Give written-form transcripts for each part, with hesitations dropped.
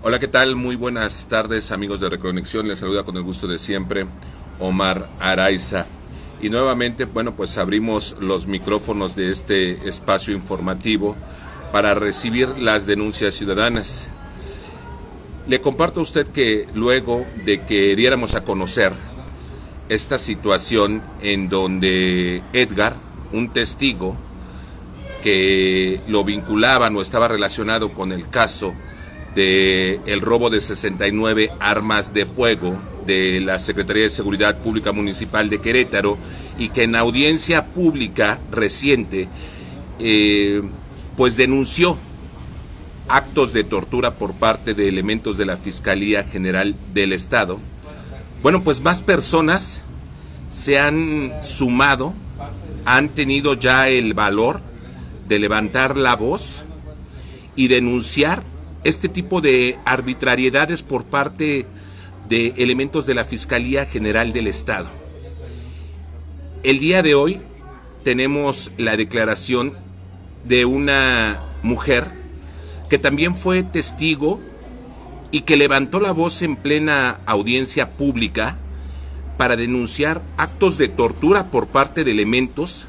Hola, ¿qué tal? Muy buenas tardes, amigos de Reconexión. Les saluda con el gusto de siempre Omar Araiza. Y nuevamente, bueno, pues abrimos los micrófonos de este espacio informativo para recibir las denuncias ciudadanas. Le comparto a usted que luego de que diéramos a conocer esta situación en donde Edgar, un testigo que lo vinculaban o estaba relacionado con el caso de el robo de 69 armas de fuego de la Secretaría de Seguridad Pública Municipal de Querétaro, y que en audiencia pública reciente pues denunció actos de tortura por parte de elementos de la Fiscalía General del Estado. Bueno, pues más personas se han sumado, han tenido ya el valor de levantar la voz y denunciar este tipo de arbitrariedades por parte de elementos de la Fiscalía General del Estado. El día de hoy tenemos la declaración de una mujer que también fue testigo y que levantó la voz en plena audiencia pública para denunciar actos de tortura por parte de elementos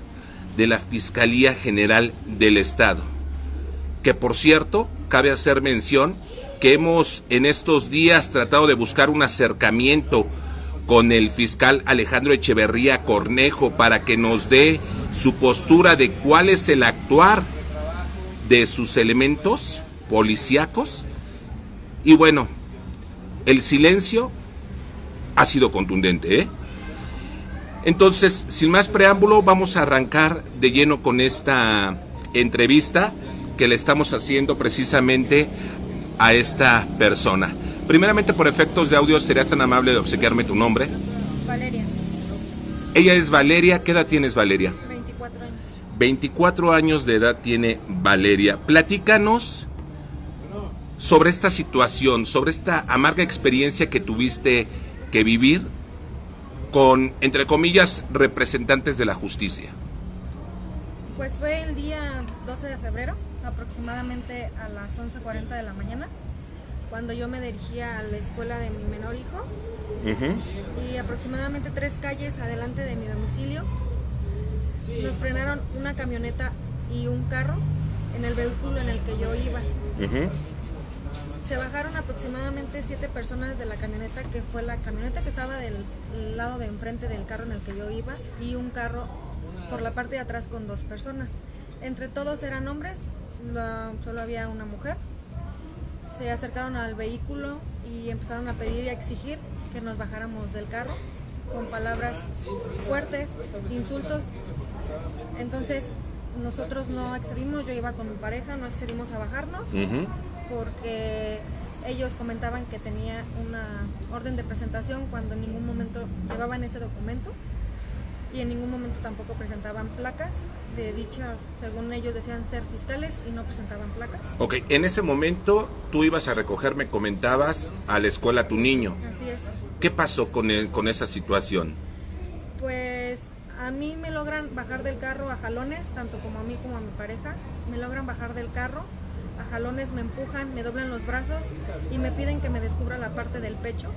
de la Fiscalía General del Estado. Que por cierto, cabe hacer mención que hemos en estos días tratado de buscar un acercamiento con el fiscal Alejandro Echeverría Cornejo para que nos dé su postura de cuál es el actuar de sus elementos policíacos. Y bueno, el silencio ha sido contundente, ¿eh? Entonces, sin más preámbulo, vamos a arrancar de lleno con esta entrevista que le estamos haciendo precisamente a esta persona. Primeramente, por efectos de audio, ¿serías tan amable de obsequiarme tu nombre? Valeria. Ella es Valeria. ¿Qué edad tienes, Valeria? 24 años. 24 años de edad tiene Valeria. Platícanos sobre esta situación, sobre esta amarga experiencia que tuviste que vivir con, entre comillas, representantes de la justicia. Pues fue el día 12 de febrero, aproximadamente a las 11:40 de la mañana, cuando yo me dirigía a la escuela de mi menor hijo. Y aproximadamente 3 calles adelante de mi domicilio nos frenaron una camioneta y un carro en el vehículo en el que yo iba. Se bajaron aproximadamente 7 personas de la camioneta, que fue la camioneta que estaba del lado de enfrente del carro en el que yo iba, y un carro por la parte de atrás con 2 personas. Entre todos eran hombres, solo había una mujer. Se acercaron al vehículo y empezaron a pedir y a exigir que nos bajáramos del carro con palabras fuertes, insultos. Entonces nosotros no accedimos, yo iba con mi pareja, no accedimos a bajarnos porque ellos comentaban que tenía una orden de presentación cuando en ningún momento llevaban ese documento. Y en ningún momento tampoco presentaban placas de dicha, según ellos decían ser fiscales, y no presentaban placas. Ok, en ese momento tú ibas a recoger, me comentabas, a la escuela a tu niño. Así es. ¿Qué pasó con esa situación? Pues a mí me logran bajar del carro a jalones, tanto como a mí como a mi pareja. Me logran bajar del carro, a jalones me empujan, me doblan los brazos y me piden que me descubra la parte del pecho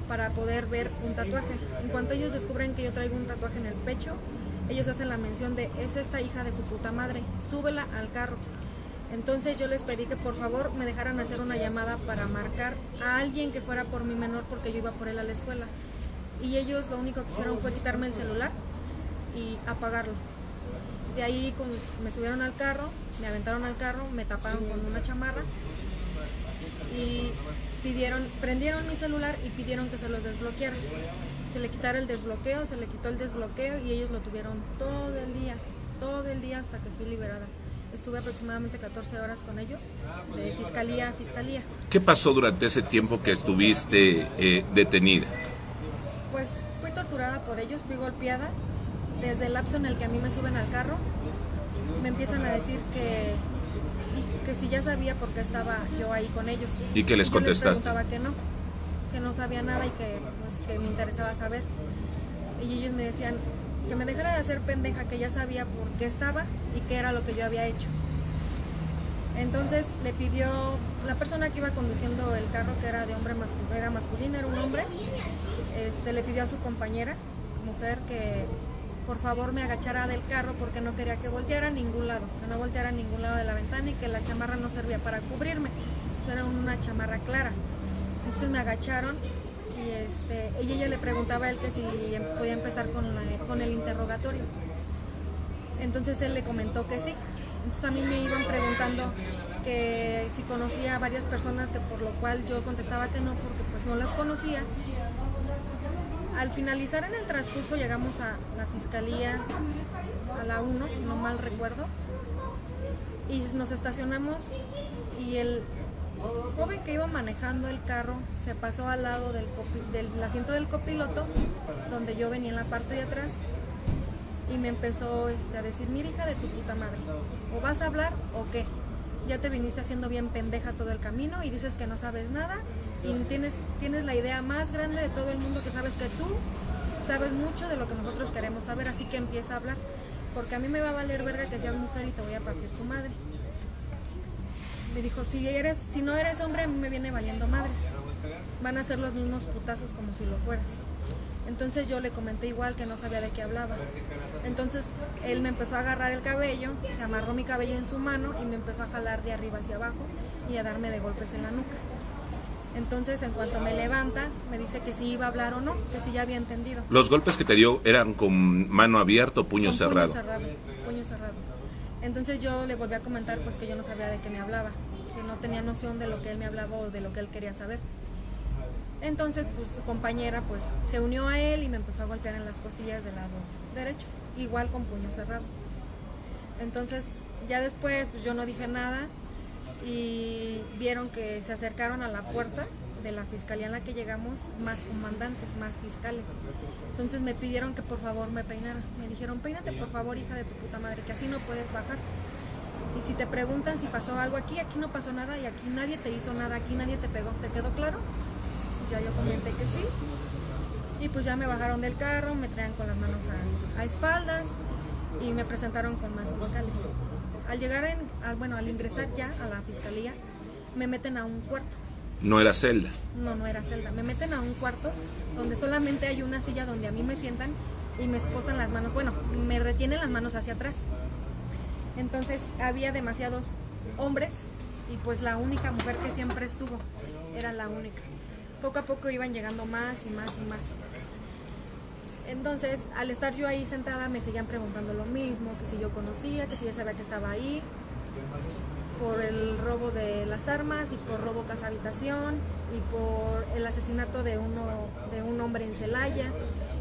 para poder ver un tatuaje. En cuanto ellos descubren que yo traigo un tatuaje en el pecho, ellos hacen la mención de: es esta hija de su puta madre, súbela al carro. Entonces yo les pedí que por favor me dejaran hacer una llamada para marcar a alguien que fuera por mi menor, porque yo iba por él a la escuela. Y ellos lo único que hicieron fue quitarme el celular y apagarlo. De ahí me subieron al carro, me aventaron al carro, me taparon con una chamarra y prendieron mi celular y pidieron que se los desbloqueara, que le quitara el desbloqueo. Se le quitó el desbloqueo y ellos lo tuvieron todo el día hasta que fui liberada. Estuve aproximadamente 14 horas con ellos, de fiscalía a fiscalía. ¿Qué pasó durante ese tiempo que estuviste detenida? Pues fui torturada por ellos, fui golpeada. Desde el lapso en el que a mí me suben al carro, me empiezan a decir que si ya sabía por qué estaba yo ahí con ellos. ¿Y qué les contestaste? Yo les preguntaba que no sabía nada y que me interesaba saber. Y ellos me decían que me dejara de hacer pendeja, que ya sabía por qué estaba y qué era lo que yo había hecho. Entonces le pidió, la persona que iba conduciendo el carro, que era de hombre era masculino, era un hombre, le pidió a su compañera, mujer, que por favor me agachara del carro porque no quería que volteara a ningún lado, que no volteara a ningún lado de la ventana y que la chamarra no servía para cubrirme, era una chamarra clara. Entonces me agacharon y ella le preguntaba a él que si podía empezar con el interrogatorio. Entonces él le comentó que sí. Entonces a mí me iban preguntando que si conocía a varias personas, que por lo cual yo contestaba que no, porque pues no las conocía. Al finalizar en el transcurso llegamos a la fiscalía, a la 1, si no mal recuerdo, y nos estacionamos y el joven que iba manejando el carro se pasó al lado del asiento del copiloto, donde yo venía en la parte de atrás, y me empezó a decir: mira, hija de tu puta madre, o vas a hablar o qué, ya te viniste haciendo bien pendeja todo el camino y dices que no sabes nada y tienes la idea más grande de todo el mundo, que sabes que tú sabes mucho de lo que nosotros queremos saber, así que empieza a hablar, porque a mí me va a valer verga que seas mujer y te voy a partir tu madre. Me dijo: si no eres hombre, a mí me viene valiendo madres, van a ser los mismos putazos como si lo fueras. Entonces yo le comenté igual que no sabía de qué hablaba. Entonces él me empezó a agarrar el cabello, se amarró mi cabello en su mano y me empezó a jalar de arriba hacia abajo y a darme de golpes en la nuca. Entonces en cuanto me levanta, me dice que si iba a hablar o no, que si ya había entendido. ¿Los golpes que te dio eran con mano abierta o puño cerrado? Puño cerrado. Entonces yo le volví a comentar pues que yo no sabía de qué me hablaba, que no tenía noción de lo que él me hablaba o de lo que él quería saber. Entonces pues su compañera pues se unió a él y me empezó a golpear en las costillas del lado derecho, igual con puño cerrado. Entonces ya después pues yo no dije nada y vieron que se acercaron a la puerta de la fiscalía en la que llegamos más comandantes, más fiscales. Entonces me pidieron que por favor me peinara. Me dijeron: peínate por favor, hija de tu puta madre, que así no puedes bajar. Y si te preguntan si pasó algo aquí, aquí no pasó nada y aquí nadie te hizo nada, aquí nadie te pegó. ¿Te quedó claro? Ya yo comenté que sí, y pues ya me bajaron del carro, me traían con las manos a espaldas y me presentaron con más fiscales. Al llegar, al ingresar ya a la fiscalía, me meten a un cuarto. ¿No era celda? No era celda, me meten a un cuarto donde solamente hay una silla donde a mí me sientan y me esposan las manos, me retienen las manos hacia atrás. Entonces había demasiados hombres y pues la única mujer que siempre estuvo era la única. Poco a poco iban llegando más y más y más. Entonces, al estar yo ahí sentada, me seguían preguntando lo mismo, que si yo conocía, que si ya sabía que estaba ahí, por el robo de las armas y por robo casa habitación y por el asesinato de un hombre en Celaya,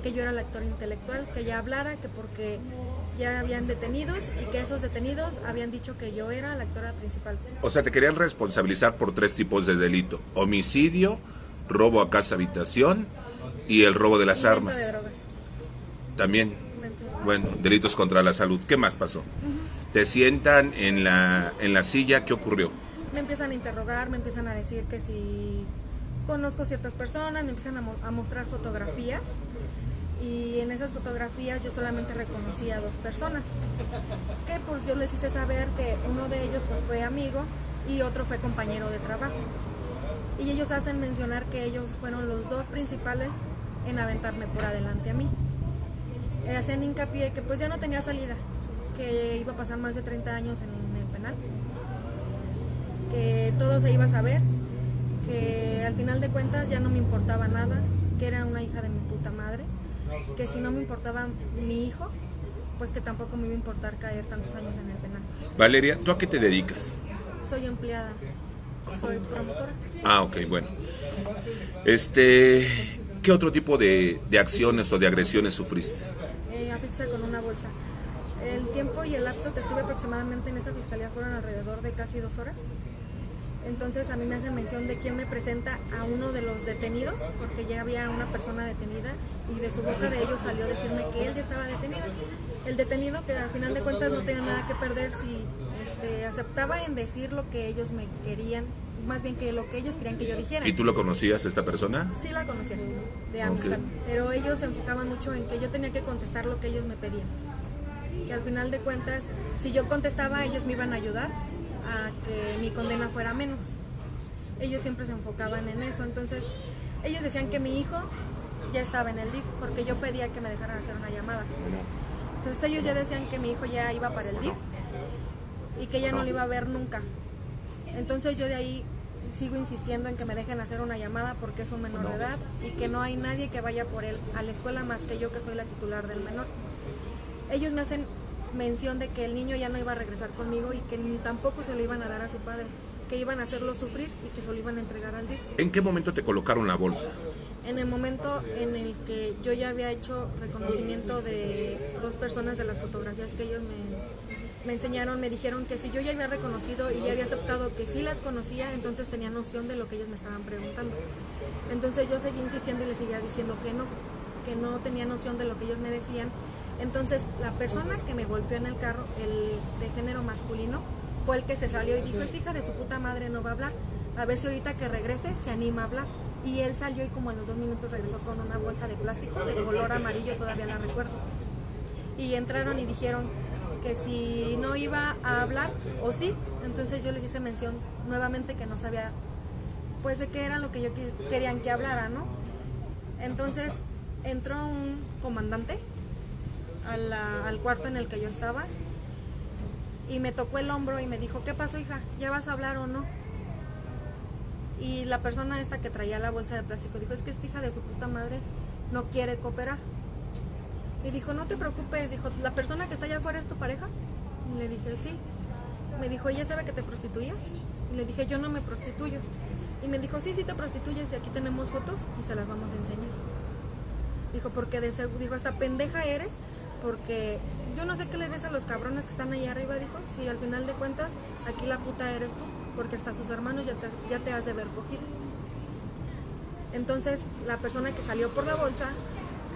que yo era el actor intelectual, que ya hablara, que porque ya habían detenidos y que esos detenidos habían dicho que yo era la actora principal. O sea, te querían responsabilizar por 3 tipos de delito: homicidio, robo a casa habitación y el robo de las armas. De drogas. También. Bueno, delitos contra la salud. ¿Qué más pasó? Te sientan en la silla, ¿qué ocurrió? Me empiezan a interrogar, me empiezan a decir que si conozco ciertas personas, me empiezan a mostrar fotografías y en esas fotografías yo solamente reconocí a 2 personas, que pues yo les hice saber que uno de ellos pues fue amigo y otro fue compañero de trabajo. Y ellos hacen mencionar que ellos fueron los 2 principales en aventarme por adelante a mí. Hacen hincapié que pues ya no tenía salida, que iba a pasar más de 30 años en el penal, que todo se iba a saber, que al final de cuentas ya no me importaba nada, que era una hija de mi puta madre, que si no me importaba mi hijo, pues que tampoco me iba a importar caer tantos años en el penal. Valeria, ¿tú a qué te dedicas? Soy empleada, soy promotora. Ah, ok, bueno. ¿Qué otro tipo de acciones o de agresiones sufriste? Asfixia con una bolsa. El tiempo y el lapso que estuve aproximadamente en esa fiscalía fueron alrededor de casi 2 horas. Entonces a mí me hacen mención de quién me presenta a uno de los detenidos, porque ya había una persona detenida y de su boca de ellos salió decirme que él ya estaba detenido. El detenido, que al final de cuentas no tenía nada que perder si aceptaba en decir lo que ellos me querían, más bien que lo que ellos querían que yo dijera. ¿Y tú lo conocías, esta persona? Sí, la conocía, de amistad, okay. Pero ellos se enfocaban mucho en que yo tenía que contestar lo que ellos me pedían, que al final de cuentas, si yo contestaba, ellos me iban a ayudar a que mi condena fuera menos. Ellos siempre se enfocaban en eso. Entonces ellos decían que mi hijo ya estaba en el DIF, porque yo pedía que me dejaran hacer una llamada. Entonces ellos ya decían que mi hijo ya iba para el DIF y que ya no lo iba a ver nunca. Entonces yo de ahí sigo insistiendo en que me dejen hacer una llamada porque es un menor de edad y que no hay nadie que vaya por él a la escuela más que yo, que soy la titular del menor. Ellos me hacen mención de que el niño ya no iba a regresar conmigo y que tampoco se lo iban a dar a su padre, que iban a hacerlo sufrir y que se lo iban a entregar al DIF. ¿En qué momento te colocaron la bolsa? En el momento en el que yo ya había hecho reconocimiento de 2 personas de las fotografías que ellos me enseñaron, me dijeron que si yo ya había reconocido y ya había aceptado que sí las conocía, entonces tenía noción de lo que ellos me estaban preguntando. Entonces yo seguí insistiendo y les seguía diciendo que no tenía noción de lo que ellos me decían. Entonces la persona que me golpeó en el carro, el de género masculino, fue el que se salió y dijo: esta hija de su puta madre no va a hablar, a ver si ahorita que regrese se anima a hablar. Y él salió y como en los 2 minutos regresó con una bolsa de plástico de color amarillo, todavía la recuerdo. Y entraron y dijeron que si no iba a hablar o sí. Entonces yo les hice mención nuevamente que no sabía pues de qué era lo que yo querían que hablara, ¿no? Entonces entró un comandante al cuarto en el que yo estaba y me tocó el hombro y me dijo: ¿qué pasó, hija? ¿Ya vas a hablar o no? Y la persona esta que traía la bolsa de plástico dijo: es que esta hija de su puta madre no quiere cooperar. Y dijo: no te preocupes, dijo, ¿la persona que está allá afuera es tu pareja? Y le dije: sí. Me dijo: ¿ella sabe que te prostituyas? Y le dije: yo no me prostituyo. Y me dijo: sí, sí te prostituyes y aquí tenemos fotos y se las vamos a enseñar. Dijo: porque dijo, hasta pendeja eres, porque yo no sé qué le ves a los cabrones que están ahí arriba. Dijo: sí, al final de cuentas aquí la puta eres tú, porque hasta sus hermanos ya te has de ver cogido. Entonces la persona que salió por la bolsa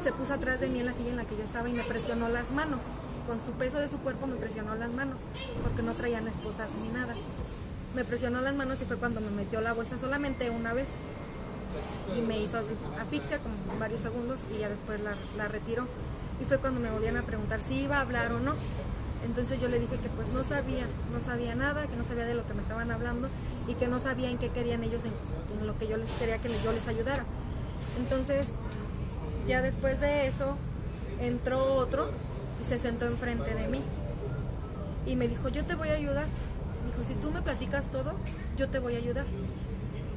se puso atrás de mí en la silla en la que yo estaba y me presionó las manos. Con su peso de su cuerpo me presionó las manos, porque no traían esposas ni nada. Me presionó las manos y fue cuando me metió la bolsa solamente una vez. Y me hizo asfixia como varios segundos y ya después la retiró. Y fue cuando me volvían a preguntar si iba a hablar o no. Entonces yo le dije que pues no sabía nada, que no sabía de lo que me estaban hablando y que no sabía en qué querían ellos, en lo que yo les quería que yo les ayudara. Entonces ya después de eso entró otro y se sentó enfrente de mí y me dijo: yo te voy a ayudar. Dijo: si tú me platicas todo, yo te voy a ayudar.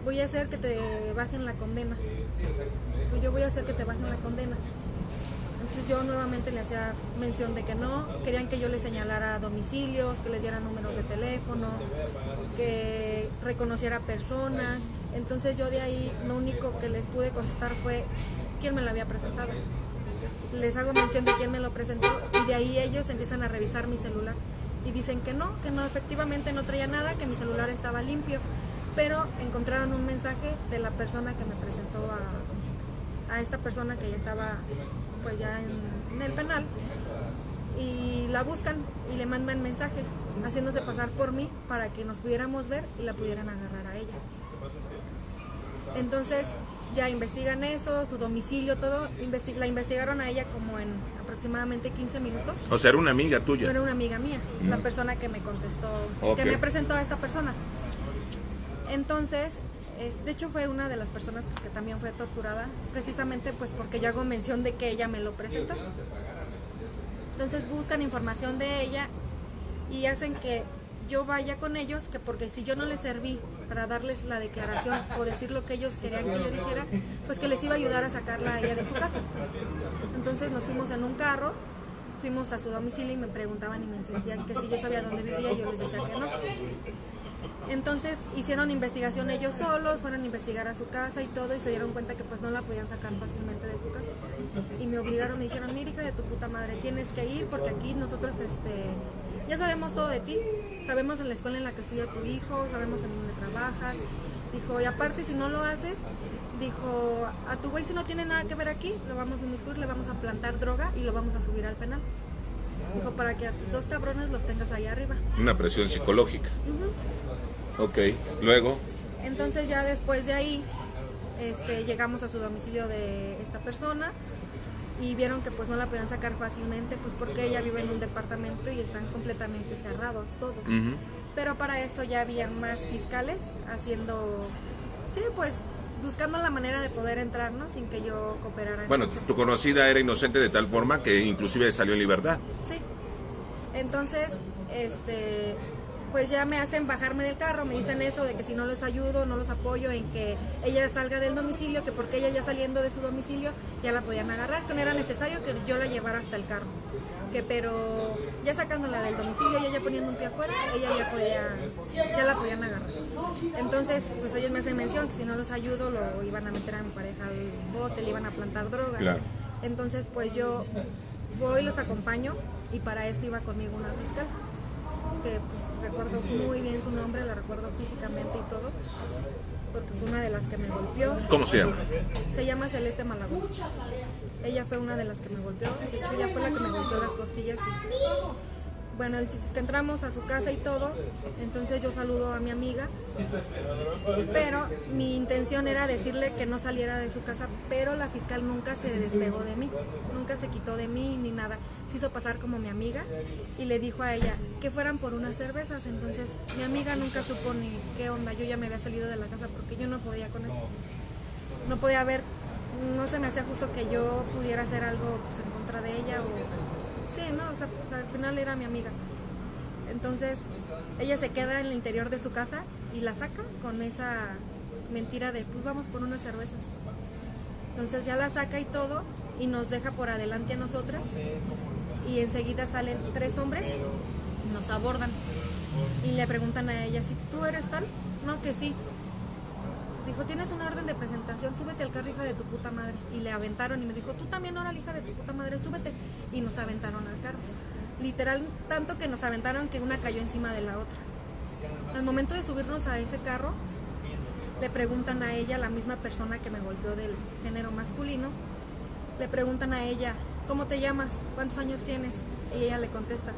Voy a hacer que te bajen la condena. Yo voy a hacer que te bajen la condena. Entonces yo nuevamente le hacía mención de que no, querían que yo les señalara domicilios, que les diera números de teléfono, que reconociera personas. Entonces yo de ahí lo único que les pude contestar fue quién me lo había presentado. Les hago mención de quién me lo presentó y de ahí ellos empiezan a revisar mi celular y dicen que no, efectivamente no traía nada, que mi celular estaba limpio, pero encontraron un mensaje de la persona que me presentó a esta persona que ya estaba pues ya en el penal, y la buscan y le mandan mensaje haciéndose pasar por mí para que nos pudiéramos ver y la pudieran agarrar a ella. Entonces ya investigan eso, su domicilio, todo, la investigaron a ella como en aproximadamente 15 minutos. O sea, era una amiga tuya. No era una amiga mía, la persona que me contestó, okay, que me presentó a esta persona. Entonces, de hecho fue una de las personas pues, que también fue torturada, precisamente pues porque yo hago mención de que ella me lo presentó. Entonces buscan información de ella y hacen que yo vaya con ellos, que porque si yo no les serví para darles la declaración o decir lo que ellos querían que yo dijera, pues que les iba a ayudar a sacarla a ella de su casa. Entonces nos fuimos en un carro, fuimos a su domicilio y me preguntaban y me insistían que si yo sabía dónde vivía y yo les decía que no. Entonces hicieron investigación ellos solos, fueron a investigar a su casa y todo, y se dieron cuenta que pues no la podían sacar fácilmente de su casa. Y me obligaron, me dijeron: mira, hija de tu puta madre, tienes que ir porque aquí nosotros ya sabemos todo de ti, sabemos en la escuela en la que estudia tu hijo, sabemos en dónde trabajas. Dijo: y aparte si no lo haces, dijo, a tu güey si no tiene nada que ver aquí, lo vamos a inmiscuir, le vamos a plantar droga y lo vamos a subir al penal. Dijo: para que a tus 2 cabrones los tengas ahí arriba. Una presión psicológica. Ok, luego. Entonces ya después de ahí llegamos a su domicilio de esta persona y vieron que pues no la podían sacar fácilmente, pues porque ella vive en un departamento y están completamente cerrados todos. Pero para esto ya había más fiscales haciendo, sí, pues buscando la manera de poder entrar, ¿no? Sin que yo cooperara. Bueno, Entonces, tu conocida era inocente de tal forma que inclusive salió en libertad. sí. Entonces, pues ya me hacen bajarme del carro, me dicen eso de que si no los ayudo, no los apoyo en que ella salga del domicilio, que porque ella ya saliendo de su domicilio ya la podían agarrar, que no era necesario que yo la llevara hasta el carro. Pero ya sacándola del domicilio, ella ya poniendo un pie afuera, ella ya la podían agarrar. Entonces, pues ellos me hacen mención que si no los ayudo lo iban a meter a mi pareja al bote, le iban a plantar droga. Claro. Entonces, pues yo voy, los acompaño y para esto iba conmigo una fiscal, que pues recuerdo muy bien su nombre, la recuerdo físicamente y todo, porque fue una de las que me golpeó. ¿Cómo se llama? Se llama Celeste Malagón. Ella fue una de las que me golpeó, de hecho ella fue la que me golpeó las costillas. Bueno, el chiste es que entramos a su casa y todo, entonces yo saludo a mi amiga, pero mi intención era decirle que no saliera de su casa, pero la fiscal nunca se despegó de mí, nunca se quitó de mí ni nada, se hizo pasar como mi amiga y le dijo a ella que fueran por unas cervezas. Entonces mi amiga nunca supo ni qué onda, yo ya me había salido de la casa porque yo no podía con eso, no podía ver, no se me hacía justo que yo pudiera hacer algo pues, en contra de ella o... Sí, no, o sea, pues al final era mi amiga. Entonces, ella se queda en el interior de su casa y la saca con esa mentira de, pues vamos por unas cervezas. Entonces ya la saca y todo, y nos deja por adelante a nosotras, y enseguida salen 3 hombres, nos abordan, y le preguntan a ella, si tú eres tal, no, que sí. Dijo, tienes una orden de presentación, súbete al carro, hija de tu puta madre. Y le aventaron y me dijo, tú también, órale, hija de tu puta madre, súbete. Y nos aventaron al carro. Literal, tanto que nos aventaron que una cayó encima de la otra. Al momento de subirnos a ese carro, le preguntan a ella, la misma persona que me golpeó del género masculino, le preguntan a ella, ¿cómo te llamas? ¿Cuántos años tienes? Y ella le contesta,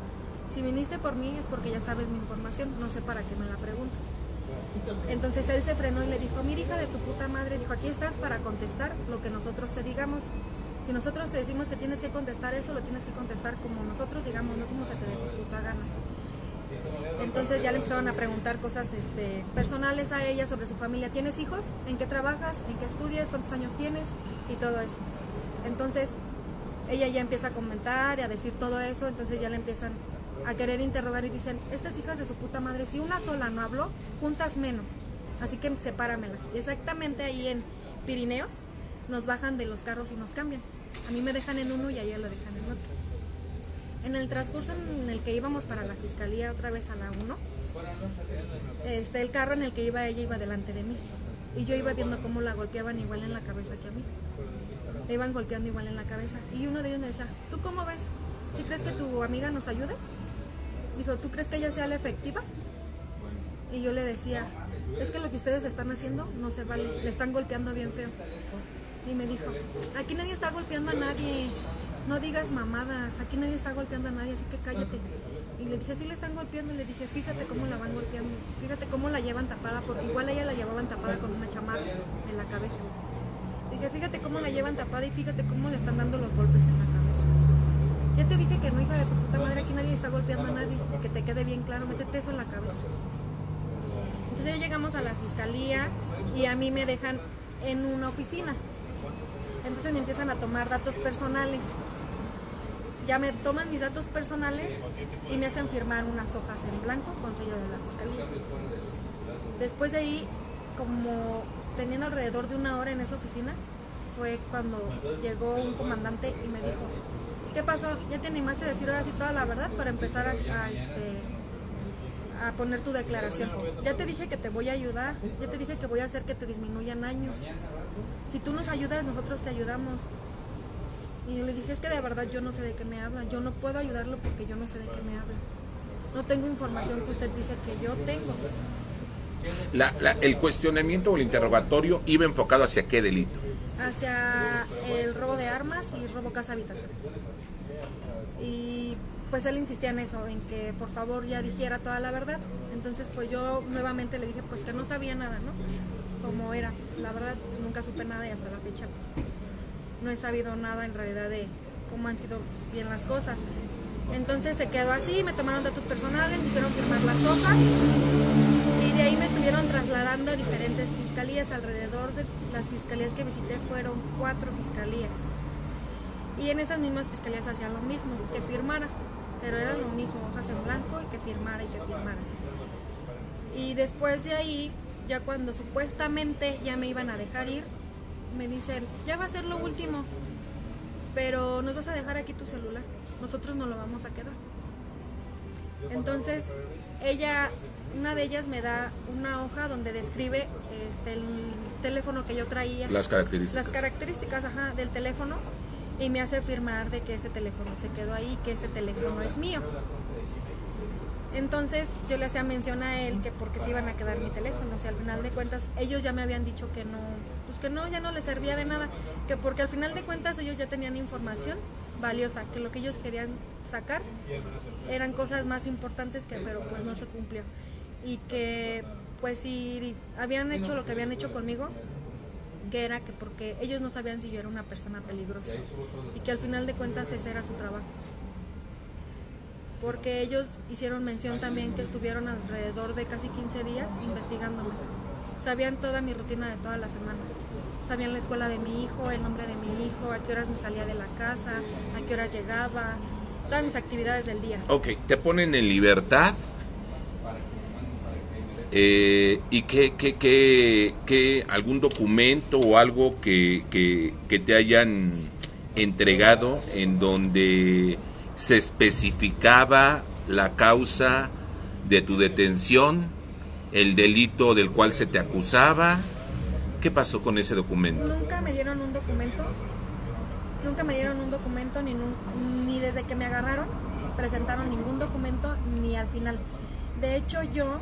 si viniste por mí es porque ya sabes mi información, no sé para qué me la preguntas. Entonces él se frenó y le dijo, mira, hija de tu puta madre, dijo, aquí estás para contestar lo que nosotros te digamos. Si nosotros te decimos que tienes que contestar eso, lo tienes que contestar como nosotros digamos, no como se te dé tu puta gana. Entonces ya le empezaron a preguntar cosas personales a ella sobre su familia. ¿Tienes hijos? ¿En qué trabajas? ¿En qué estudias? ¿Cuántos años tienes? Y todo eso. Entonces ella ya empieza a comentar y a decir todo eso, entonces ya le empiezan a querer interrogar y dicen, estas hijas de su puta madre, si una sola no habló, juntas menos, así que sepáramelas. Exactamente ahí en Pirineos nos bajan de los carros y nos cambian. A mí me dejan en uno y a ella lo dejan en otro. En el transcurso en el que íbamos para la fiscalía otra vez a la 1, el carro en el que iba ella iba delante de mí y yo iba viendo cómo la golpeaban igual en la cabeza que a mí. Le iban golpeando igual en la cabeza y uno de ellos me decía, ¿tú cómo ves? ¿Sí crees que tu amiga nos ayude? Dijo, ¿tú crees que ella sea la efectiva? Y yo le decía, es que lo que ustedes están haciendo no se vale, le están golpeando bien feo. Y me dijo, aquí nadie está golpeando a nadie, no digas mamadas, aquí nadie está golpeando a nadie, así que cállate. Y le dije, sí le están golpeando, y le dije, fíjate cómo la van golpeando, fíjate cómo la llevan tapada, porque igual a ella la llevaban tapada con una chamarra en la cabeza. Dije, fíjate cómo la llevan tapada y fíjate cómo le están dando los golpes en la cabeza. Ya te dije que no, hija de tu puta madre, aquí nadie está golpeando a nadie, que te quede bien claro, métete eso en la cabeza. Entonces ya llegamos a la fiscalía y a mí me dejan en una oficina. Entonces me empiezan a tomar datos personales. Ya me toman mis datos personales y me hacen firmar unas hojas en blanco con sello de la fiscalía. Después de ahí, como tenían alrededor de 1 hora en esa oficina, fue cuando llegó un comandante y me dijo, ¿qué pasó? ¿Ya te animaste a decir ahora sí toda la verdad para empezar a poner tu declaración? Ya te dije que te voy a ayudar, ya te dije que voy a hacer que te disminuyan años. Si tú nos ayudas, nosotros te ayudamos. Y yo le dije, es que de verdad yo no sé de qué me hablan, yo no puedo ayudarlo porque yo no sé de qué me hablan. No tengo información que usted dice que yo tengo. El cuestionamiento o el interrogatorio iba enfocado hacia qué delito. Hacia el robo de armas y robo casa habitación. Y pues él insistía en eso, en que por favor ya dijera toda la verdad. Entonces pues yo nuevamente le dije pues que no sabía nada, ¿no? Como era, pues la verdad nunca supe nada y hasta la fecha no he sabido nada en realidad de cómo han sido bien las cosas. Entonces se quedó así, me tomaron datos personales, me hicieron firmar las hojas y de ahí me estuvieron trasladando a diferentes fiscalías. Alrededor de las fiscalías que visité fueron 4 fiscalías. Y en esas mismas fiscalías hacían lo mismo, que firmara, pero era lo mismo, hojas en blanco y que firmara y que firmara. Y después de ahí, ya cuando supuestamente ya me iban a dejar ir, me dicen, ya va a ser lo último, pero nos vas a dejar aquí tu celular, nosotros nos lo vamos a quedar. Entonces, una de ellas me da una hoja donde describe el teléfono que yo traía. Las características. Las características, ajá, del teléfono, y me hace firmar de que ese teléfono se quedó ahí, que ese teléfono es mío. Entonces yo le hacía mención a él que porque se iban a quedar mi teléfono, o sea, al final de cuentas ellos ya me habían dicho que no, pues que no, ya no les servía de nada, que porque al final de cuentas ellos ya tenían información valiosa, que lo que ellos querían sacar eran cosas más importantes que, pero pues no se cumplió, y que pues si habían hecho lo que habían hecho conmigo, que era que porque ellos no sabían si yo era una persona peligrosa, y que al final de cuentas ese era su trabajo. Porque ellos hicieron mención también que estuvieron alrededor de casi 15 días investigándome. Sabían toda mi rutina de toda la semana. Sabían la escuela de mi hijo, el nombre de mi hijo, a qué horas me salía de la casa, a qué horas llegaba, todas mis actividades del día. Ok, te ponen en libertad. ¿Y qué algún documento o algo que te hayan entregado en donde se especificaba la causa de tu detención, el delito del cual se te acusaba? ¿Qué pasó con ese documento? Nunca me dieron un documento, ni desde que me agarraron presentaron ningún documento, ni al final. De hecho ellos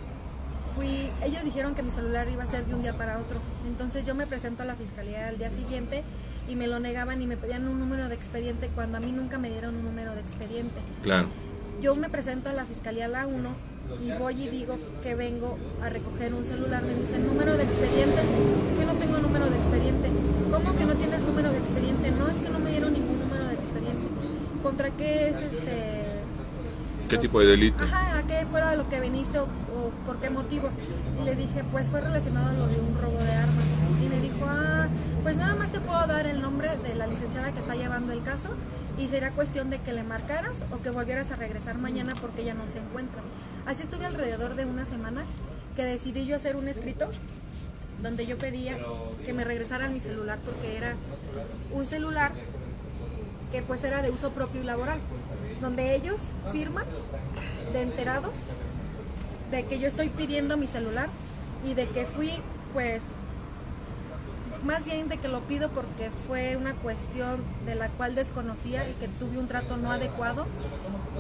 dijeron que mi celular iba a ser de un día para otro, entonces yo me presento a la fiscalía al día siguiente y me lo negaban y me pedían un número de expediente cuando a mí nunca me dieron un número de expediente. Claro. Yo me presento a la fiscalía a la 1 y voy y digo que vengo a recoger un celular. Me dicen, ¿número de expediente? Es que no tengo número de expediente. ¿Cómo que no tienes número de expediente? No, es que no me dieron ningún número de expediente. ¿Contra qué es ¿Qué tipo de delito? Ajá, ¿a qué fuera lo que viniste o por qué motivo? Y le dije, pues fue relacionado a lo de un robo de armas. Y me dijo, pues nada más te puedo dar el nombre de la licenciada que está llevando el caso y será cuestión de que le marcaras o que volvieras a regresar mañana porque ella no se encuentra. Así estuve alrededor de una semana que decidí yo hacer un escrito donde yo pedía que me regresaran mi celular porque era un celular que pues era de uso propio y laboral, donde ellos firman de enterados de que yo estoy pidiendo mi celular y de que fui, pues, más bien de que lo pido porque fue una cuestión de la cual desconocía y que tuve un trato no adecuado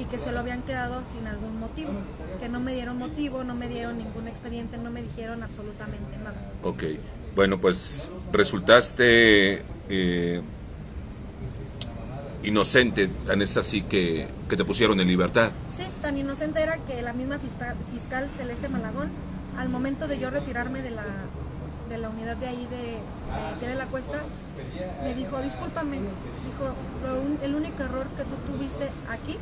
y que se lo habían quedado sin algún motivo, que no me dieron motivo, no me dieron ningún expediente, no me dijeron absolutamente nada. Ok, bueno, pues resultaste inocente, tan es así que te pusieron en libertad. Sí, tan inocente era que la misma fiscal Celeste Malagón, al momento de yo retirarme de la unidad de ahí de la Cuesta, me dijo, discúlpame, dijo, el único error que tú tuviste aquí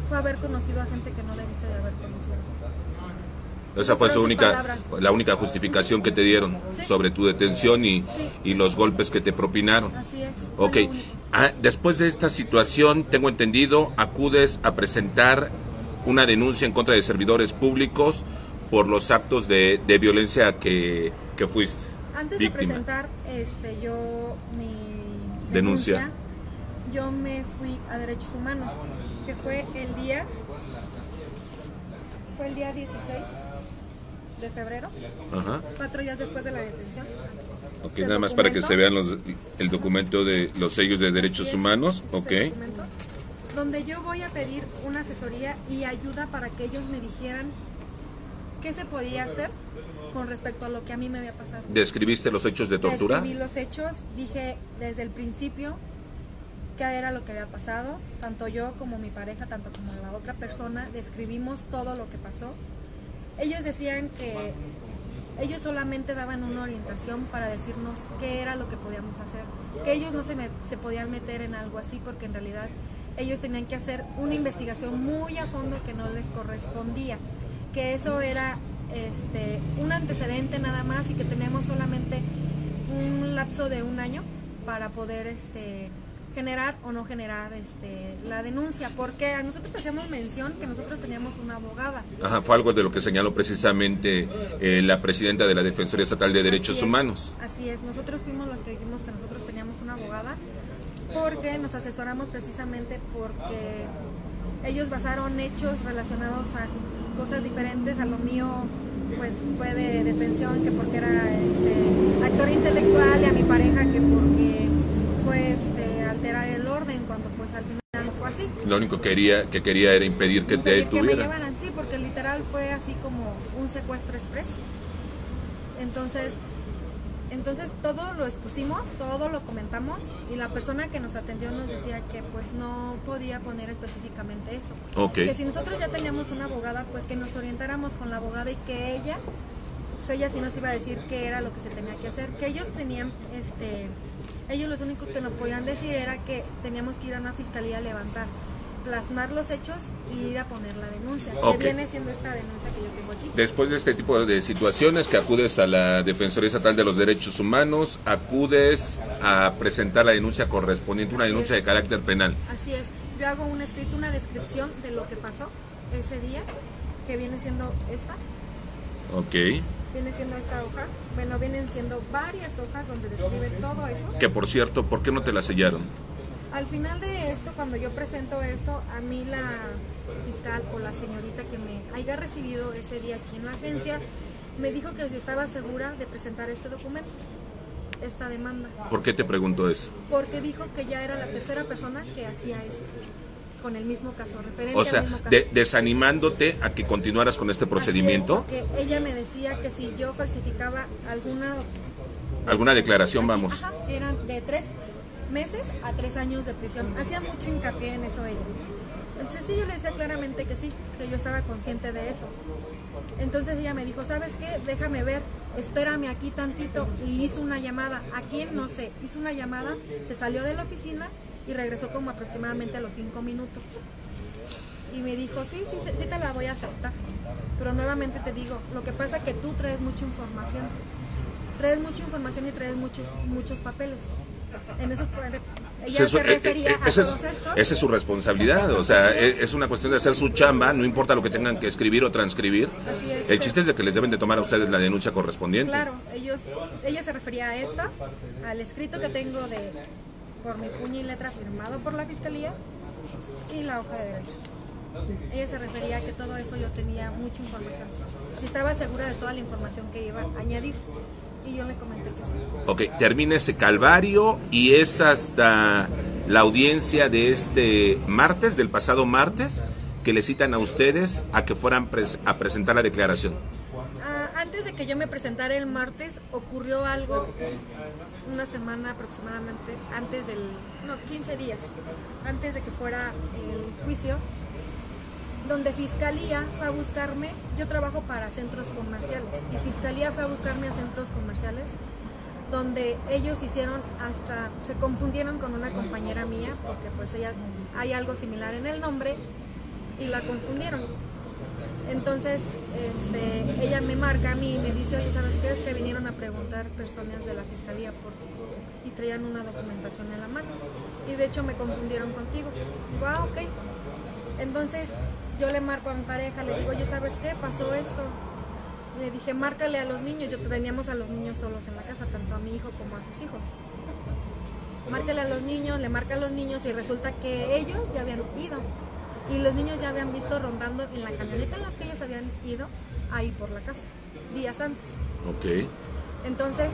fue haber conocido a gente que no debiste de haber conocido. Esa fue la única justificación que te dieron, ¿sí?, sobre tu detención y los golpes que te propinaron. Así es. Ok. Después de esta situación, tengo entendido, acudes a presentar una denuncia en contra de servidores públicos por los actos de violencia que fuiste Antes víctima. De presentar yo mi denuncia, yo me fui a Derechos Humanos, que fue el día 16 de febrero, ajá, 4 días después de la detención. Ok, nada más para que se vean el documento de los sellos de derechos humanos, ok. Donde yo voy a pedir una asesoría y ayuda para que ellos me dijeran qué se podía hacer con respecto a lo que a mí me había pasado. ¿Describiste los hechos de tortura? Describí los hechos, dije desde el principio qué era lo que había pasado, tanto yo como mi pareja, tanto como la otra persona, describimos todo lo que pasó. Ellos decían que ellos solamente daban una orientación para decirnos qué era lo que podíamos hacer, que ellos no se podían meter en algo así porque en realidad ellos tenían que hacer una investigación muy a fondo que no les correspondía, que eso era un antecedente nada más y que teníamos solamente un lapso de 1 año para poder generar o no generar la denuncia, porque a nosotros hacíamos mención que nosotros teníamos una abogada. Ajá, fue algo de lo que señaló precisamente la presidenta de la Defensoría Estatal de Derechos Humanos. Así es, nosotros fuimos los que dijimos que nosotros teníamos una abogada, porque nos asesoramos precisamente porque ellos basaron hechos relacionados a cosas diferentes. A lo mío pues fue de detención, que porque era actor intelectual, y a mi pareja que porque fue alterar el orden, cuando pues al final no fue así. Lo único que quería era impedir que te detuvieran. Que me llevaran, sí, porque literal fue así como un secuestro express. Entonces todo lo expusimos, todo lo comentamos, y la persona que nos atendió nos decía que pues no podía poner específicamente eso. Okay. Que si nosotros ya teníamos una abogada, pues que nos orientáramos con la abogada, y que ella sí nos iba a decir qué era lo que se tenía que hacer. Que ellos tenían, ellos los únicos que nos podían decir era que teníamos que ir a una fiscalía a levantar, plasmar los hechos y ir a poner la denuncia, okay, que viene siendo esta denuncia que yo tengo aquí. Después de este tipo de situaciones, que acudes a la Defensoría Estatal de los Derechos Humanos, acudes a presentar la denuncia correspondiente, una denuncia de carácter penal. Así es, yo hago un escrito, una descripción de lo que pasó ese día, que viene siendo esta. Ok. Viene siendo esta hoja, bueno, vienen siendo varias hojas donde describe todo eso. Que por cierto, ¿por qué no te la sellaron? Al final de esto, cuando yo presento esto, a mí la fiscal o la señorita que me haya recibido ese día aquí en la agencia, me dijo que si estaba segura de presentar este documento, esta demanda. ¿Por qué te preguntó eso? Porque dijo que ya era la tercera persona que hacía esto, con el mismo caso, referente o sea, al mismo caso. Desanimándote a que continuaras con este procedimiento. Así es, porque ella me decía que si yo falsificaba alguna declaración, aquí, vamos. Ajá, eran de 3 meses a 3 años de prisión. Hacía mucho hincapié en eso ella. Entonces sí, yo le decía claramente que sí, que yo estaba consciente de eso. Entonces ella me dijo, ¿sabes qué? Déjame ver, espérame aquí tantito. Y hizo una llamada. ¿A quién? No sé. Hizo una llamada, se salió de la oficina y regresó como aproximadamente a los 5 minutos. Y me dijo, sí te la voy a aceptar. Pero nuevamente te digo, lo que pasa es que tú traes mucha información. Traes mucha información y traes muchos papeles. En esos, ella se refería a todos estos. Esa es su responsabilidad, o sea, es una cuestión de hacer su chamba, no importa lo que tengan que escribir o transcribir. Así es. El chiste es de que les deben de tomar a ustedes la denuncia correspondiente. Claro, ella se refería a esta, al escrito que tengo por mi puño y letra firmado por la fiscalía, y la hoja de derechos. Ella se refería a que todo eso yo tenía mucha información. Si estaba segura de toda la información que iba a añadir. Y yo le comenté que sí. Ok, termina ese calvario y es hasta la audiencia de este martes, del pasado martes, que le citan a ustedes a que fueran a presentar la declaración. Antes de que yo me presentara el martes, ocurrió algo una semana aproximadamente, 15 días, antes de que fuera el juicio, donde Fiscalía fue a buscarme. Yo trabajo para centros comerciales, y Fiscalía fue a buscarme a centros comerciales, donde ellos se confundieron con una compañera mía, porque pues hay algo similar en el nombre, y la confundieron. Entonces ella me marca a mí y me dice, oye, ¿sabes qué? Es que vinieron a preguntar personas de la Fiscalía por ti, y traían una documentación en la mano, y de hecho me confundieron contigo. Digo, ok. Entonces yo le marco a mi pareja, le digo, oye, ¿sabes qué? Pasó esto. Le dije, márcale a los niños. Yo teníamos a los niños solos en la casa, tanto a mi hijo como a sus hijos. Márcale a los niños, le marca a los niños, y resulta que ellos ya habían ido. Y los niños ya habían visto rondando en la camioneta en las que ellos habían ido, ahí por la casa, días antes. Ok. Entonces,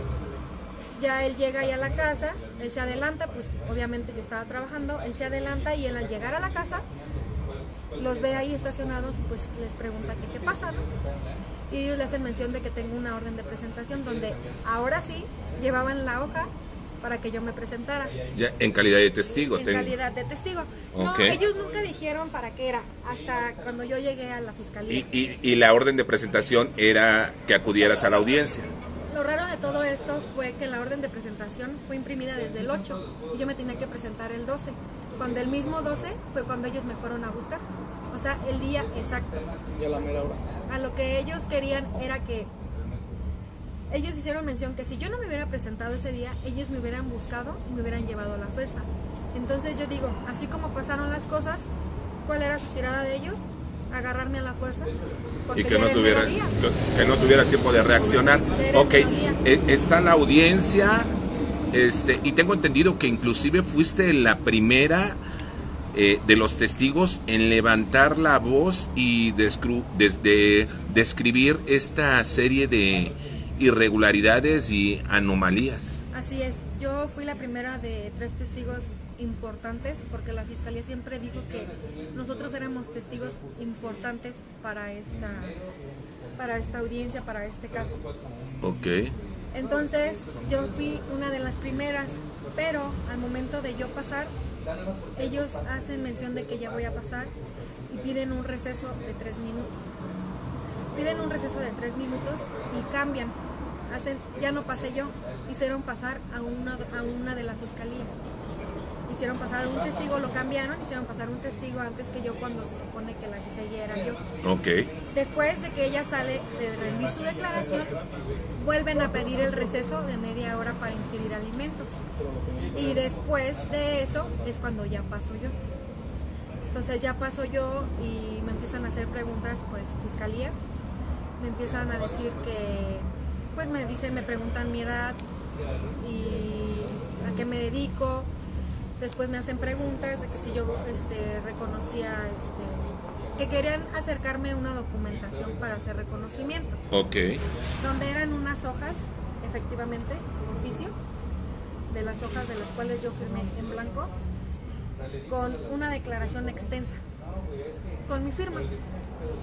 ya él llega ahí a la casa, él se adelanta, pues obviamente yo estaba trabajando, él se adelanta, y él al llegar a la casa los ve ahí estacionados, y pues les pregunta qué pasa, ¿no? Y ellos le hacen mención de que tengo una orden de presentación, donde ahora sí llevaban la hoja para que yo me presentara. Ya en calidad de testigo. Calidad de testigo. No, okay. Ellos nunca dijeron para qué era, hasta cuando yo llegué a la fiscalía. Y la orden de presentación era que acudieras a la audiencia. Lo raro de todo esto fue que la orden de presentación fue imprimida desde el 8, y yo me tenía que presentar el 12. cuando el mismo 12 fue cuando ellos me fueron a buscar. O sea, el día exacto. ¿Y a la mera hora? A lo que ellos querían era que... Ellos hicieron mención que si yo no me hubiera presentado ese día, ellos me hubieran buscado y me hubieran llevado a la fuerza. Entonces yo digo, así como pasaron las cosas, ¿cuál era su tirada de ellos? Agarrarme a la fuerza. Y que no tuvieras tiempo de reaccionar. Ok, está la audiencia, y tengo entendido que inclusive fuiste la primera de los testigos en levantar la voz y describir esta serie de irregularidades y anomalías. Así es, yo fui la primera de 3 testigos importantes porque la Fiscalía siempre dijo que nosotros éramos testigos importantes para esta audiencia, para este caso. Ok. Entonces yo fui una de las primeras, pero al momento de yo pasar, ellos hacen mención de que ya voy a pasar y piden un receso de 3 minutos. Piden un receso de 3 minutos y cambian. Ya no pasé yo, hicieron pasar a una de la Fiscalía. Hicieron pasar a un testigo, lo cambiaron, hicieron pasar un testigo antes que yo cuando se supone que la que seguía era yo. Ok. Después de que ella sale de rendir su declaración, vuelven a pedir el receso de media hora para ingerir alimentos. Y después de eso es cuando ya paso yo. Entonces ya paso yo y me empiezan a hacer preguntas, pues, Fiscalía. Me empiezan a decir que, pues me preguntan mi edad y a qué me dedico. Después me hacen preguntas de que si yo reconocía, que querían acercarme una documentación para hacer reconocimiento. Ok. Donde eran unas hojas, efectivamente, oficio, de las hojas de las cuales yo firmé en blanco, con una declaración extensa, con mi firma.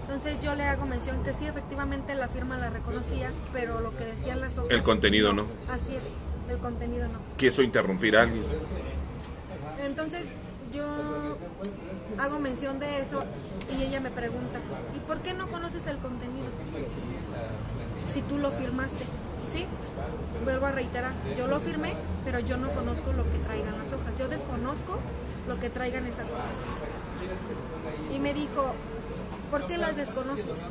Entonces yo le hago mención que sí, efectivamente la firma la reconocía, pero lo que decían las hojas... El contenido no. Así es, el contenido no. ¿Quiso interrumpir a alguien? Entonces yo hago mención de eso y ella me pregunta, ¿y por qué no conoces el contenido? Si tú lo firmaste. Sí, vuelvo a reiterar, yo lo firmé, pero yo no conozco lo que traigan las hojas. Yo desconozco lo que traigan esas hojas. Y me dijo, ¿por qué las desconoces?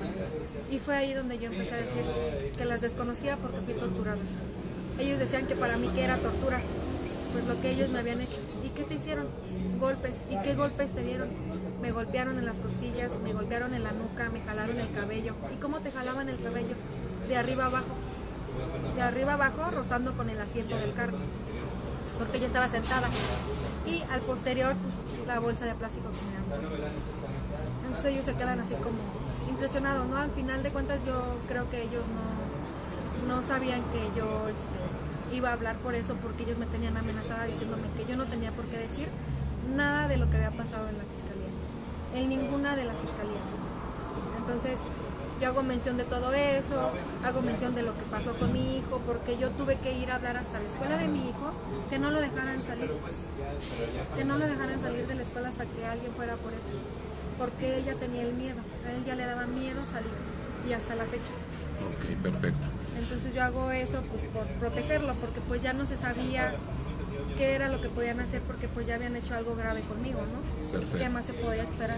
Y fue ahí donde yo empecé a decir que las desconocía porque fui torturada. Ellos decían que para mí que era tortura, pues lo que ellos me habían hecho. ¿Y qué te hicieron? Golpes. ¿Y qué golpes te dieron? Me golpearon en las costillas, me golpearon en la nuca, me jalaron el cabello. ¿Y cómo te jalaban el cabello? De arriba abajo. De arriba abajo, rozando con el asiento del carro. Porque yo estaba sentada. Y al posterior, pues, la bolsa de plástico que me han puesto. Entonces ellos se quedan así como impresionados, ¿no? Al final de cuentas yo creo que ellos no sabían que yo iba a hablar por eso, porque ellos me tenían amenazada diciéndome que yo no tenía por qué decir nada de lo que había pasado en la Fiscalía, en ninguna de las fiscalías. Entonces yo hago mención de todo eso, hago mención de lo que pasó con mi hijo, porque yo tuve que ir a hablar hasta la escuela de mi hijo, que no lo dejaran salir de la escuela hasta que alguien fuera por él, porque él ya tenía el miedo, a él ya le daba miedo salir, y hasta la fecha. Ok, perfecto. Entonces yo hago eso pues por protegerlo, porque pues ya no se sabía qué era lo que podían hacer, porque pues ya habían hecho algo grave conmigo, ¿no? Perfecto. ¿Qué más se podía esperar?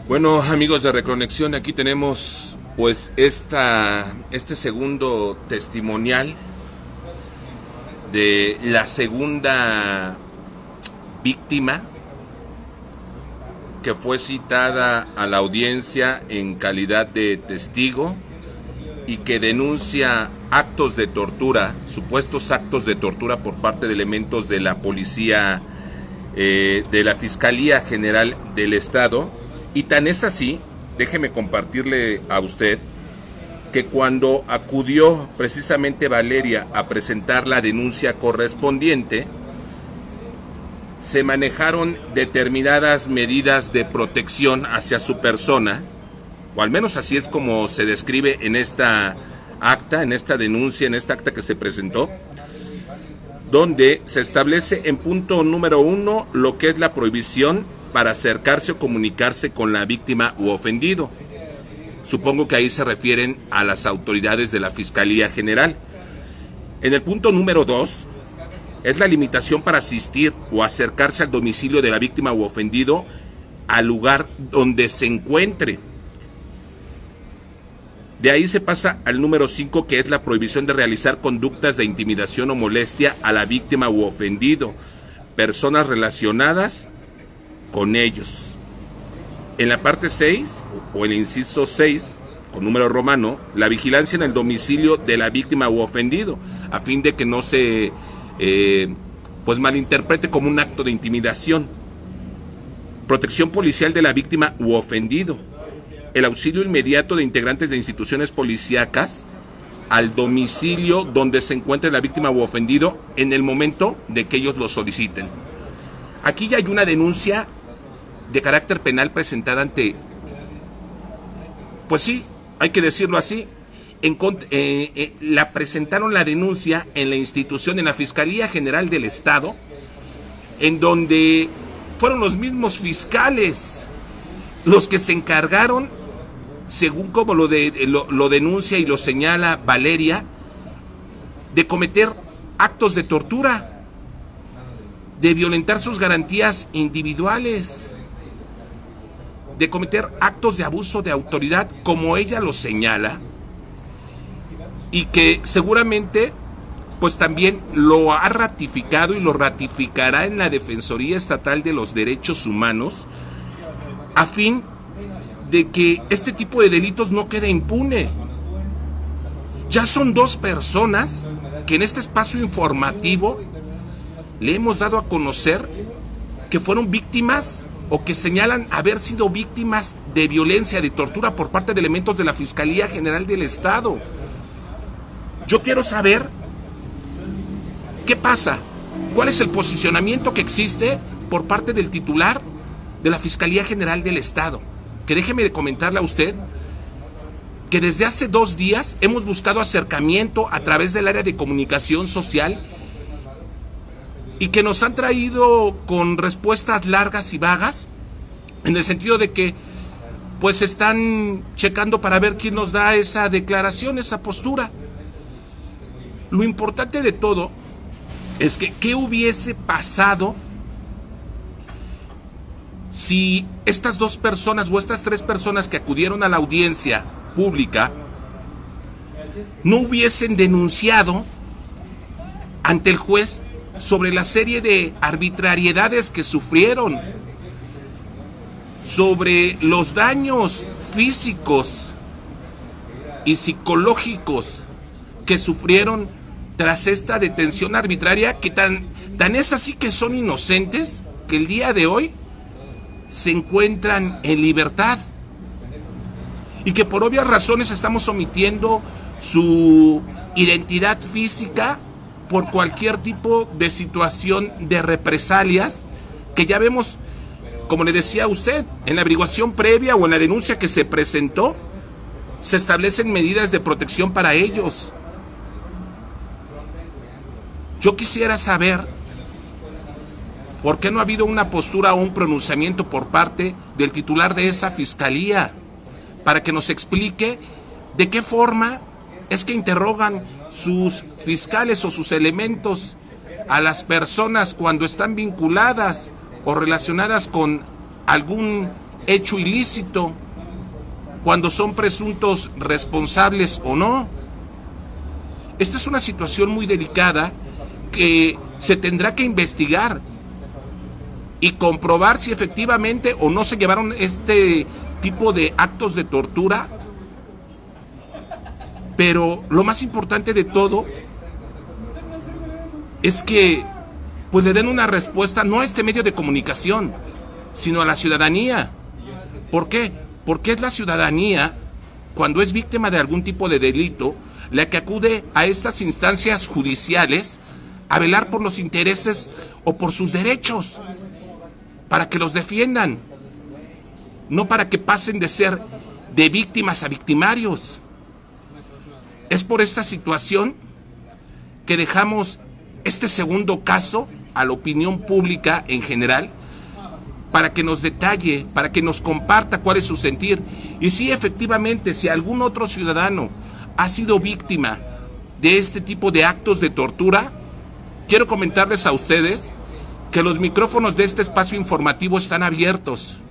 Bueno, amigos de Reconexión, aquí tenemos pues este segundo testimonial de la segunda víctima que fue citada a la audiencia en calidad de testigo y que denuncia actos de tortura, supuestos actos de tortura por parte de elementos de la policía, de la Fiscalía General del Estado. Y tan es así, déjeme compartirle a usted, que cuando acudió precisamente Valeria a presentar la denuncia correspondiente, se manejaron determinadas medidas de protección hacia su persona, o al menos así es como se describe en esta acta, en esta denuncia, en esta acta que se presentó, donde se establece en punto número 1 lo que es la prohibición para acercarse o comunicarse con la víctima u ofendido. Supongo que ahí se refieren a las autoridades de la Fiscalía General. En el punto número 2, es la limitación para asistir o acercarse al domicilio de la víctima u ofendido al lugar donde se encuentre. De ahí se pasa al número 5, que es la prohibición de realizar conductas de intimidación o molestia a la víctima u ofendido, personas relacionadas con ellos. En la parte 6, o el inciso 6, con número romano, la vigilancia en el domicilio de la víctima u ofendido, a fin de que no se pues malinterprete como un acto de intimidación. Protección policial de la víctima u ofendido. El auxilio inmediato de integrantes de instituciones policíacas al domicilio donde se encuentre la víctima u ofendido en el momento de que ellos lo soliciten. Aquí ya hay una denuncia de carácter penal presentada ante, pues sí, hay que decirlo así, la presentaron la denuncia en la institución, en la Fiscalía General del Estado, en donde fueron los mismos fiscales los que se encargaron, según como lo denuncia y lo señala Valeria, de cometer actos de tortura, de violentar sus garantías individuales, de cometer actos de abuso de autoridad, como ella lo señala, y que seguramente pues también lo ha ratificado y lo ratificará en la Defensoría Estatal de los Derechos Humanos, a fin de que este tipo de delitos no quede impune. Ya son 2 personas que en este espacio informativo le hemos dado a conocer que fueron víctimas o que señalan haber sido víctimas de violencia, de tortura por parte de elementos de la Fiscalía General del Estado. Yo quiero saber qué pasa, cuál es el posicionamiento que existe por parte del titular de la Fiscalía General del Estado. Que déjeme de comentarle a usted que desde hace 2 días hemos buscado acercamiento a través del área de comunicación social y que nos han traído con respuestas largas y vagas, en el sentido de que pues están checando para ver quién nos da esa declaración, esa postura. Lo importante de todo es que ¿qué hubiese pasado si estas 2 personas o estas 3 personas que acudieron a la audiencia pública no hubiesen denunciado ante el juez sobre la serie de arbitrariedades que sufrieron, sobre los daños físicos y psicológicos que sufrieron tras esta detención arbitraria, que tan es así que son inocentes que el día de hoy se encuentran en libertad y que por obvias razones estamos omitiendo su identidad física por cualquier tipo de situación de represalias que ya vemos, como le decía a usted, en la averiguación previa o en la denuncia que se presentó, se establecen medidas de protección para ellos. Yo quisiera saber ¿por qué no ha habido una postura o un pronunciamiento por parte del titular de esa fiscalía para que nos explique de qué forma es que interrogan sus fiscales o sus elementos a las personas cuando están vinculadas o relacionadas con algún hecho ilícito, cuando son presuntos responsables o no? Esta es una situación muy delicada que se tendrá que investigar y comprobar si efectivamente o no se llevaron este tipo de actos de tortura. Pero lo más importante de todo es que pues le den una respuesta no a este medio de comunicación, sino a la ciudadanía. ¿Por qué? Porque es la ciudadanía, cuando es víctima de algún tipo de delito, la que acude a estas instancias judiciales a velar por los intereses o por sus derechos, para que los defiendan, no para que pasen de ser de víctimas a victimarios. Es por esta situación que dejamos este segundo caso a la opinión pública en general, para que nos detalle, para que nos comparta cuál es su sentir. Y si efectivamente, si algún otro ciudadano ha sido víctima de este tipo de actos de tortura, quiero comentarles a ustedes que los micrófonos de este espacio informativo están abiertos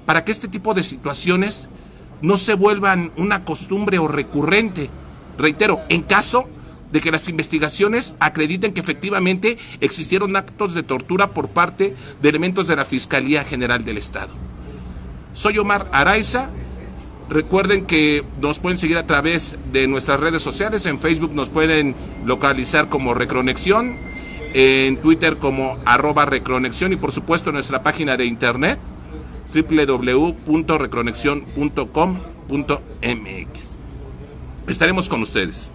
para que este tipo de situaciones no se vuelvan una costumbre o recurrente. Reitero, en caso de que las investigaciones acrediten que efectivamente existieron actos de tortura por parte de elementos de la Fiscalía General del Estado. Soy Omar Araiza. Recuerden que nos pueden seguir a través de nuestras redes sociales. En Facebook nos pueden localizar como Reconexión, en Twitter como @Reconexión y por supuesto en nuestra página de internet www.reconexion.com.mx. Estaremos con ustedes.